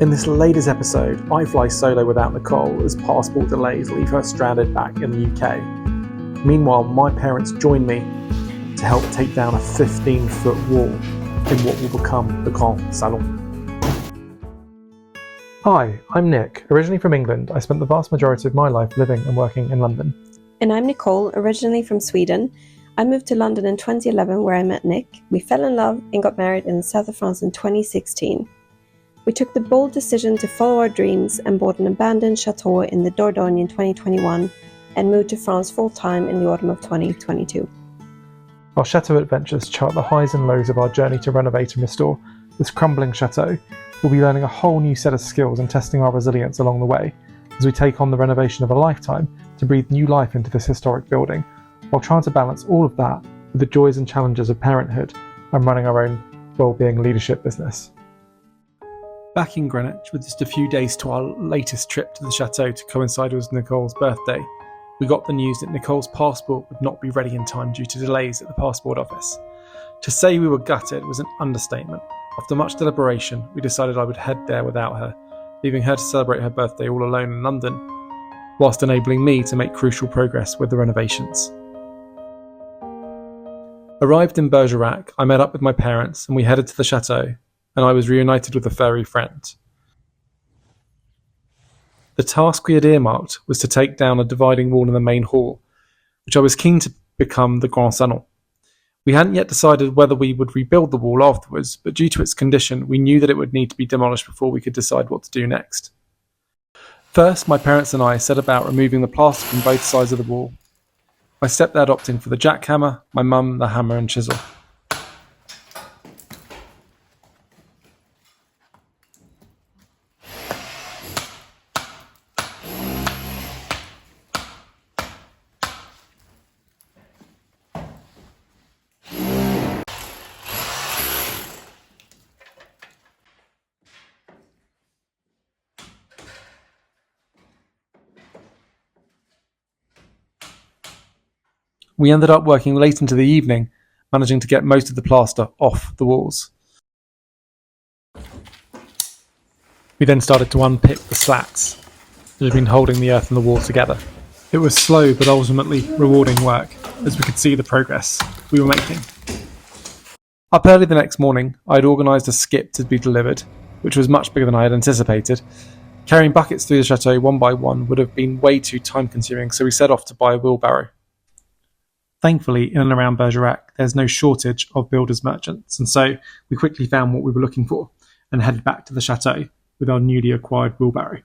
In this latest episode, I fly solo without Nicole as passport delays leave her stranded back in the UK. Meanwhile, my parents join me to help take down a 15-foot wall in what will become the Grand Salon. Hi, I'm Nick. Originally from England, I spent the vast majority of my life living and working in London. And I'm Nicole, originally from Sweden. I moved to London in 2011 where I met Nick. We fell in love and got married in the south of France in 2016. We took the bold decision to follow our dreams and bought an abandoned chateau in the Dordogne in 2021 and moved to France full-time in the autumn of 2022. Our Chateau Adventures chart the highs and lows of our journey to renovate and restore this crumbling chateau. We'll be learning a whole new set of skills and testing our resilience along the way as we take on the renovation of a lifetime to breathe new life into this historic building, while trying to balance all of that with the joys and challenges of parenthood and running our own well-being leadership business. Back in Greenwich, with just a few days to our latest trip to the chateau to coincide with Nicole's birthday, we got the news that Nicole's passport would not be ready in time due to delays at the passport office. To say we were gutted was an understatement. After much deliberation, we decided I would head there without her, leaving her to celebrate her birthday all alone in London, whilst enabling me to make crucial progress with the renovations. Arrived in Bergerac, I met up with my parents and we headed to the chateau, and I was reunited with a furry friend. The task we had earmarked was to take down a dividing wall in the main hall, which I was keen to become the Grand Salon. We hadn't yet decided whether we would rebuild the wall afterwards, but due to its condition, we knew that it would need to be demolished before we could decide what to do next. First, my parents and I set about removing the plaster from both sides of the wall. My stepdad opting for the jackhammer, my mum the hammer and chisel. We ended up working late into the evening, managing to get most of the plaster off the walls. We then started to unpick the slats that had been holding the earth and the wall together. It was slow but ultimately rewarding work, as we could see the progress we were making. Up early the next morning, I had organised a skip to be delivered, which was much bigger than I had anticipated. Carrying buckets through the chateau one by one would have been way too time consuming, so we set off to buy a wheelbarrow. Thankfully, in and around Bergerac, there's no shortage of builders' merchants, and so we quickly found what we were looking for and headed back to the chateau with our newly acquired wheelbarrow.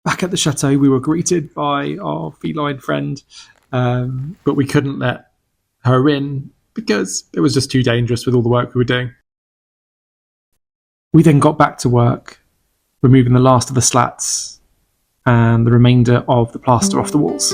Back at the chateau, we were greeted by our feline friend, but we couldn't let her in because it was just too dangerous with all the work we were doing. We then got back to work, removing the last of the slats and the remainder of the plaster off the walls.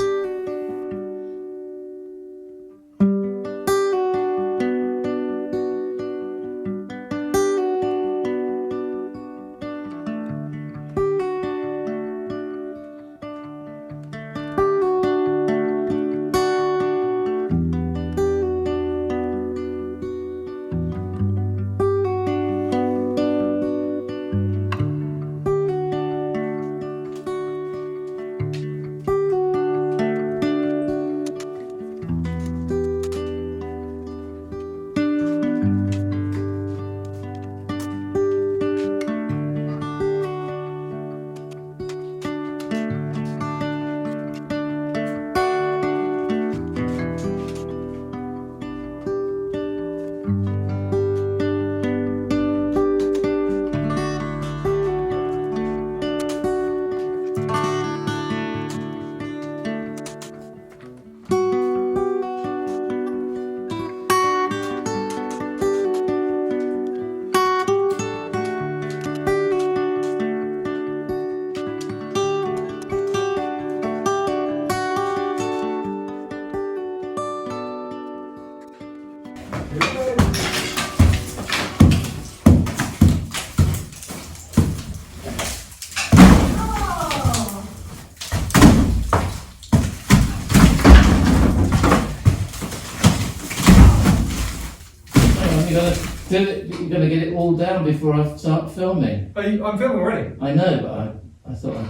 You're going to get it all down before I start filming. I'm filming already. I know, but I thought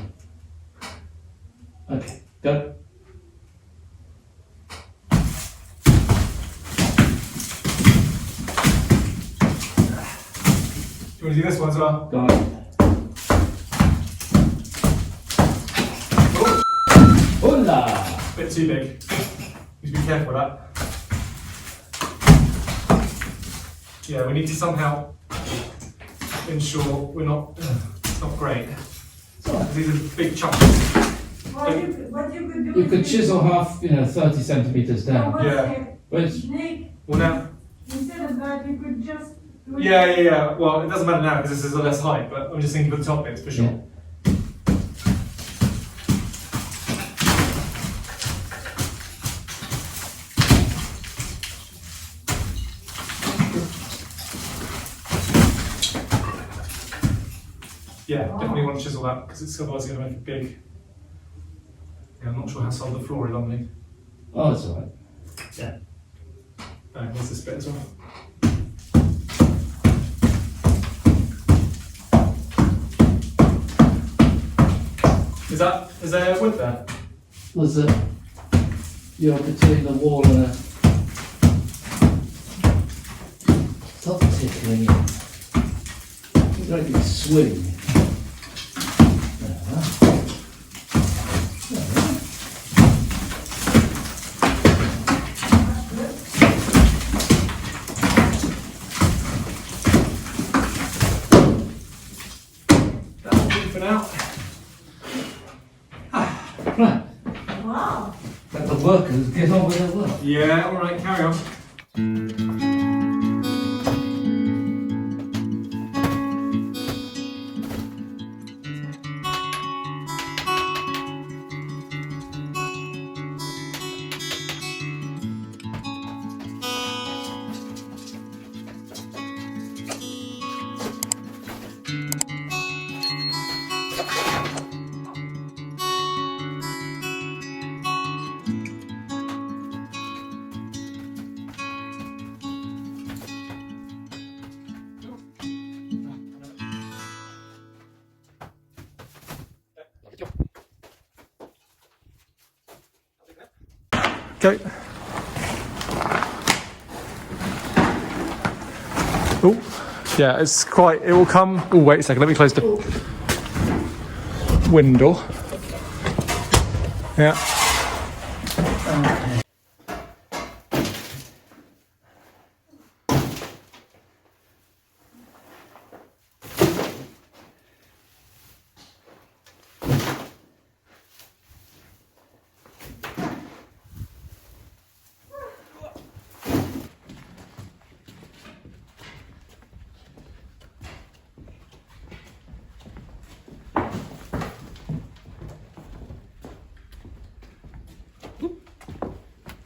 Okay, go. Do you want to do this one as well? Go on. Hola! Bit too big. You should be careful with that. Yeah, we need to somehow ensure we're not. It's not great. These are big chunks. What you could do You could chisel half, 30 centimeters down. Yeah. Which, Nick, Well, now. instead of that, you could just do it. Yeah. Well, it doesn't matter now because this is a less height, but I'm just thinking for the top bits for sure. Yeah. Yeah, definitely want to chisel that because it's otherwise going to make it big. Yeah, I'm not sure how solid the floor is on me. Oh, that's all right. Yeah. There's this bit as well. Is there wood there? There's you're between the wall and a... Stop tickling it. You don't need swing. That'll do for now. Right. Wow. Let the workers get on with their work. Yeah, alright, carry on. Go. Oh, yeah, it's quite, it will come. Oh, wait a second, let me close the window. Yeah.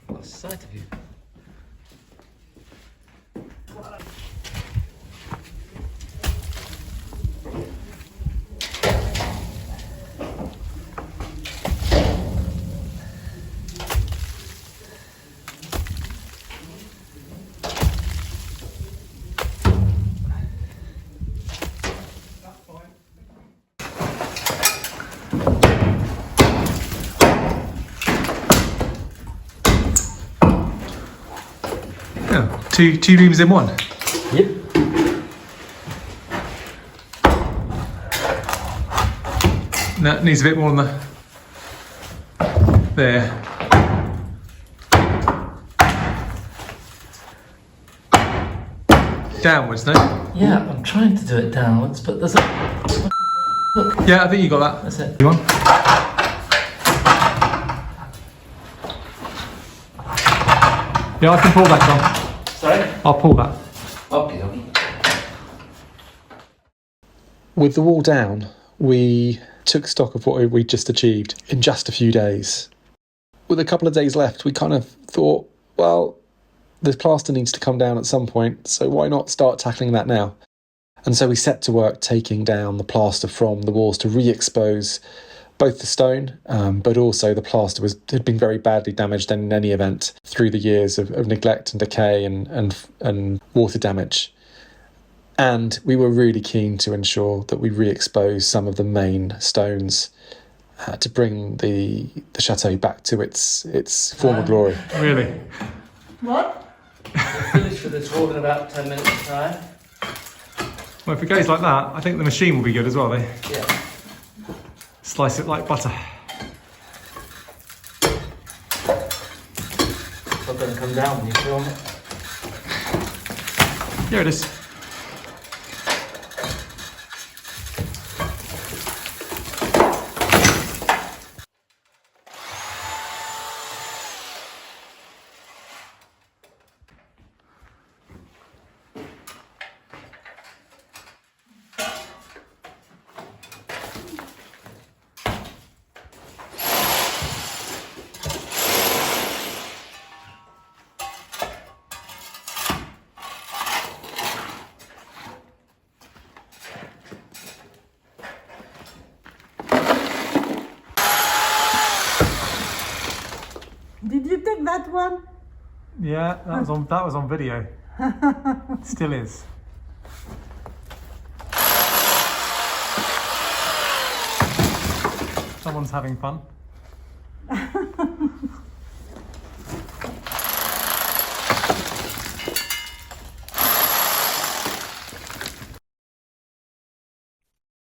What's the sight of you? Yeah, two beams in one. Yep. No, it needs a bit more on the... There. Downwards, no? Yeah, I'm trying to do it downwards, but there's a... Look, Yeah, I think you got that. that's it. You want? Yeah, I can pull that on. Sorry? I'll pull that. Okay, okay. With the wall down, we took stock of what we just achieved in just a few days. With a couple of days left, we kind of thought, well, the plaster needs to come down at some point, so why not start tackling that now? And so we set to work taking down the plaster from the walls to re-expose both the stone, but also the plaster had been very badly damaged in any event through the years of neglect and decay and water damage. And we were really keen to ensure that we re-expose some of the main stones to bring the chateau back to its former glory. Really? What? We'll finish with this wall in about 10 minutes' time. Well, if it goes like that, I think the machine will be good as well. They Yeah. slice it like butter. It's not going to come down when you film it. Here it is. Did you take that one? Yeah, that was on video. Still is. Someone's having fun.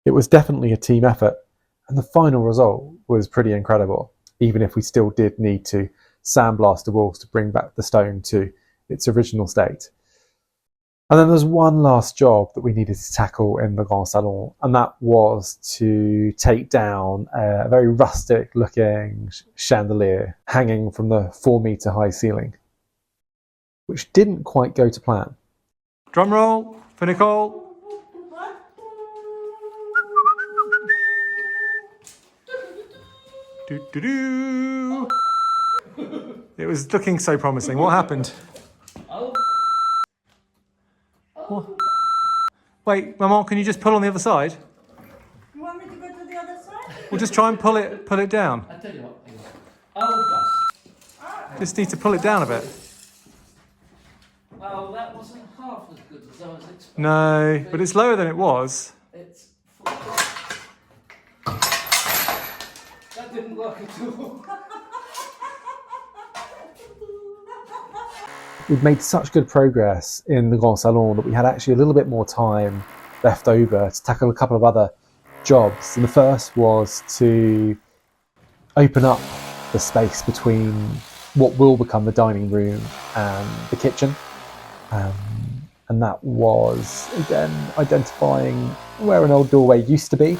It was definitely a team effort, and the final result was pretty incredible, even if we still did need to sandblast the walls to bring back the stone to its original state. And then there's one last job that we needed to tackle in the Grand Salon, and that was to take down a very rustic looking chandelier hanging from the 4-metre high ceiling, which didn't quite go to plan. Drum roll for Nicole. Do-do-do. It was looking so promising. What happened? What? Wait, Maman, can you just pull on the other side? You want me to go to the other side? We'll just try and pull it down. I tell you what. Oh, gosh. Just need to pull it down a bit. Well, that wasn't half as good as I was expecting. No, but it's lower than it was. It's... That didn't work at all. We'd made such good progress in the Grand Salon that we had actually a little bit more time left over to tackle a couple of other jobs. And the first was to open up the space between what will become the dining room and the kitchen. And that was, again, identifying where an old doorway used to be.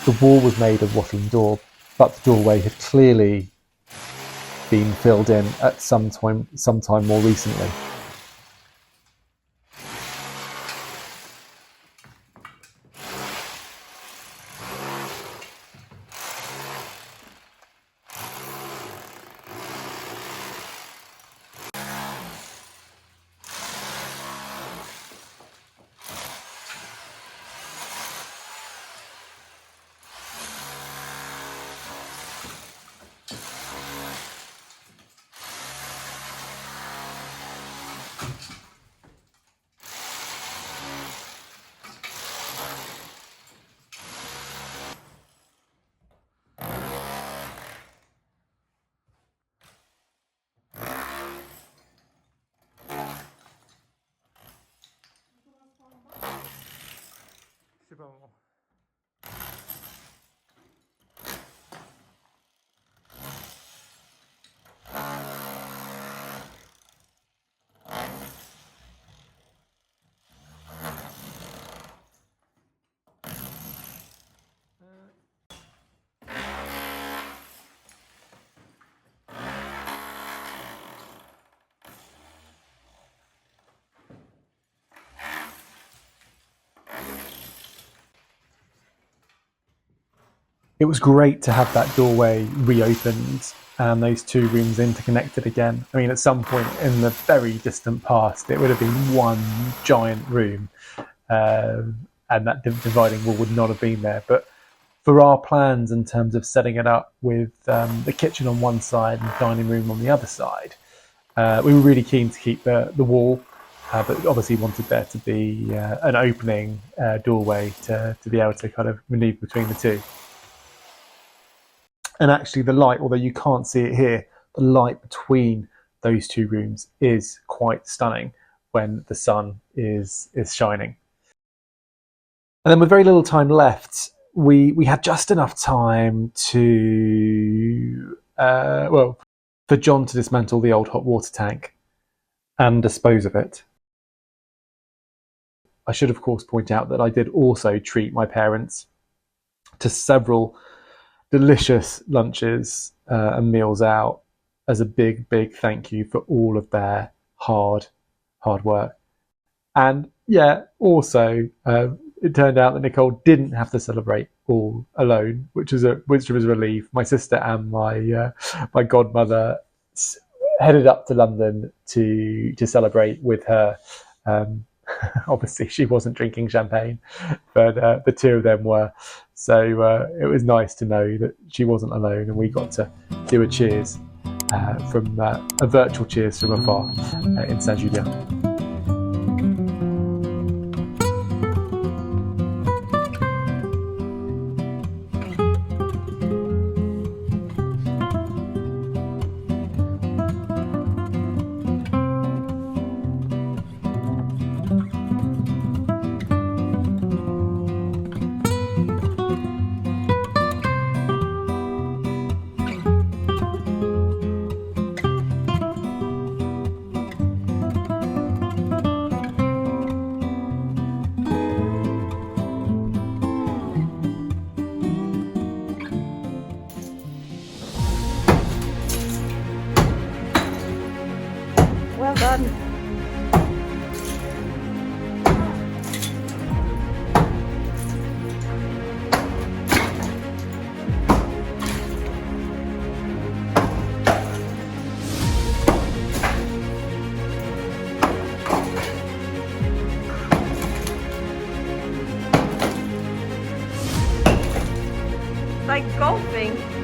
The wall was made of watling daub, but the doorway had clearly been filled in at some time more recently. It was great to have that doorway reopened and those two rooms interconnected again. I mean, at some point in the very distant past, it would have been one giant room, and that dividing wall would not have been there. But for our plans in terms of setting it up with the kitchen on one side and the dining room on the other side, we were really keen to keep the wall but obviously wanted there to be an opening doorway to be able to kind of maneuver between the two. And actually the light, although you can't see it here, the light between those two rooms is quite stunning when the sun is shining. And then with very little time left, we had just enough time to, for John to dismantle the old hot water tank and dispose of it. I should of course point out that I did also treat my parents to several delicious lunches and meals out as a big thank you for all of their hard work. And yeah, also it turned out that Nicole didn't have to celebrate all alone, which was a relief. My sister and my godmother headed up to London to celebrate with her. Obviously, she wasn't drinking champagne, but the two of them were. So it was nice to know that she wasn't alone, and we got to do a cheers from a virtual cheers from afar in St Julien. Well done. Like golfing.